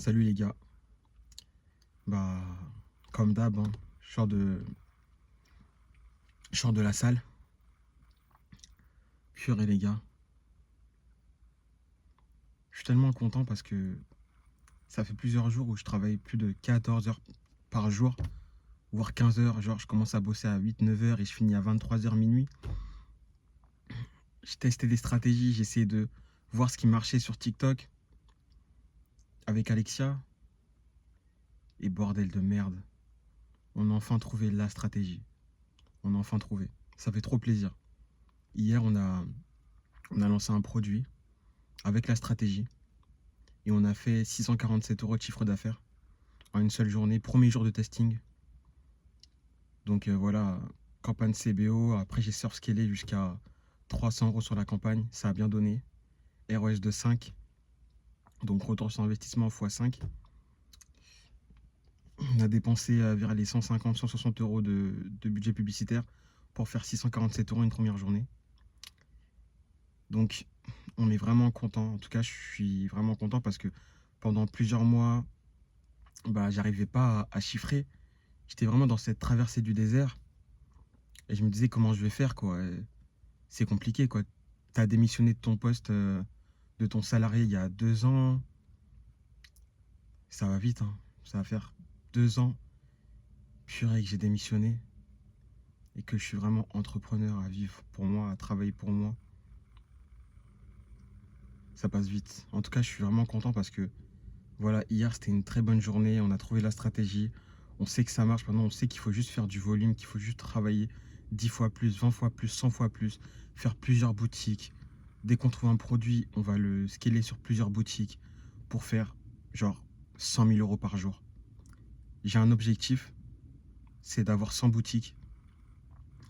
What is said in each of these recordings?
Salut les gars. Bah, comme d'hab, hein, je sors de la salle. Purée les gars. Je suis tellement content parce que ça fait plusieurs jours où je travaille plus de 14 heures par jour, voire 15 heures. Genre, je commence à bosser à 8-9 heures et je finis à 23 heures minuit. J'ai testé des stratégies, j'ai essayé de voir ce qui marchait sur TikTok avec Alexia. Et bordel de merde, on a enfin trouvé la stratégie. On a enfin trouvé. Ça fait trop plaisir. Hier, on a lancé un produit avec la stratégie. Et on a fait 647 euros de chiffre d'affaires en une seule journée, premier jour de testing. Donc voilà, campagne CBO. Après, j'ai surf-scalé jusqu'à 300 euros sur la campagne. Ça a bien donné. ROS de 5. Donc retour sur investissement x5. On a dépensé vers les 150-160 euros de budget publicitaire pour faire 647 euros une première journée. Donc on est vraiment content. En tout cas, je suis vraiment content parce que pendant plusieurs mois, bah, j'arrivais pas à chiffrer. J'étais vraiment dans cette traversée du désert et je me disais comment je vais faire quoi. Et c'est compliqué quoi. T'as démissionné de ton poste, de ton salarié il y a 2 ans. Ça va vite, hein. Ça va faire 2 ans. Purée que j'ai démissionné et que je suis vraiment entrepreneur à vivre pour moi, à travailler pour moi. Ça passe vite. En tout cas, je suis vraiment content parce que voilà, hier c'était une très bonne journée. On a trouvé la stratégie. On sait que ça marche. Maintenant, on sait qu'il faut juste faire du volume, qu'il faut juste travailler 10 fois plus, 20 fois plus, 100 fois plus, faire plusieurs boutiques. Dès qu'on trouve un produit, on va le scaler sur plusieurs boutiques pour faire genre 100 000 euros par jour. J'ai un objectif, c'est d'avoir 100 boutiques.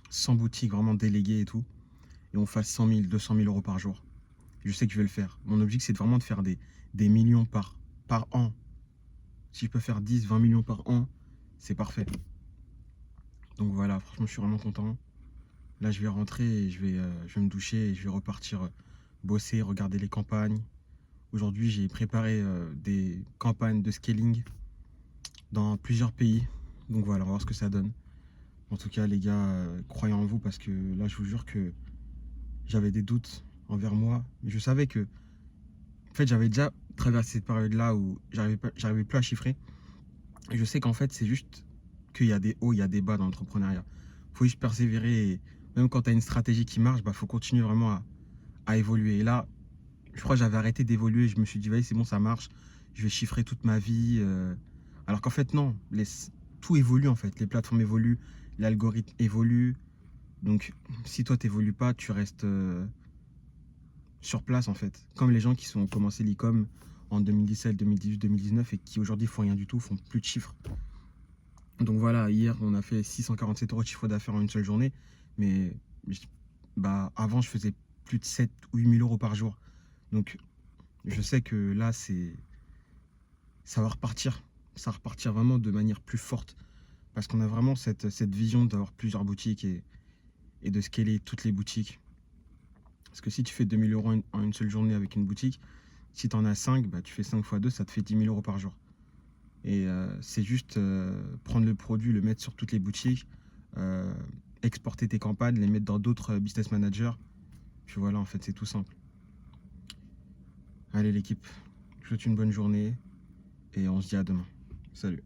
100 boutiques vraiment déléguées et tout. Et on fasse 100 000, 200 000 euros par jour. Je sais que je vais le faire. Mon objectif, c'est vraiment de faire des millions par an. Si je peux faire 10, 20 millions par an, c'est parfait. Donc voilà, franchement, je suis vraiment content. Là, je vais rentrer et je vais me doucher et je vais repartir bosser, regarder les campagnes. Aujourd'hui, j'ai préparé des campagnes de scaling dans plusieurs pays. Donc voilà, on va voir ce que ça donne. En tout cas, les gars, croyez en vous parce que là, je vous jure que j'avais des doutes envers moi. Mais je savais que, en fait, j'avais déjà traversé cette période-là où j'arrivais plus à chiffrer. Et je sais qu'en fait, c'est juste qu'il y a des hauts, il y a des bas dans l'entrepreneuriat. Il faut juste persévérer. Et même quand tu as une stratégie qui marche, il faut continuer vraiment à évoluer. Et là, je crois que j'avais arrêté d'évoluer. Je me suis dit, vas-y, c'est bon, ça marche. Je vais chiffrer toute ma vie. Alors qu'en fait, non. Tout évolue, en fait. Les plateformes évoluent. L'algorithme évolue. Donc, si toi, tu n'évolues pas, tu restes sur place, en fait. Comme les gens qui ont commencé l'e-com en 2017, 2018, 2019 et qui aujourd'hui font rien du tout, font plus de chiffres. Donc voilà, hier, on a fait 647 euros de chiffre d'affaires en une seule journée. Mais bah, avant, je faisais plus de 7 ou 8 000 euros par jour. Donc, je sais que là, ça va repartir. Ça va repartir vraiment de manière plus forte. Parce qu'on a vraiment cette vision d'avoir plusieurs boutiques et de scaler toutes les boutiques. Parce que si tu fais 2000 euros en une seule journée avec une boutique, si tu en as 5, bah, tu fais 5 fois 2, ça te fait 10 000 euros par jour. Et c'est juste prendre le produit, le mettre sur toutes les boutiques, euh, exporter tes campagnes, les mettre dans d'autres business managers. Puis voilà, en fait, c'est tout simple. Allez l'équipe, je vous souhaite une bonne journée et on se dit à demain. Salut.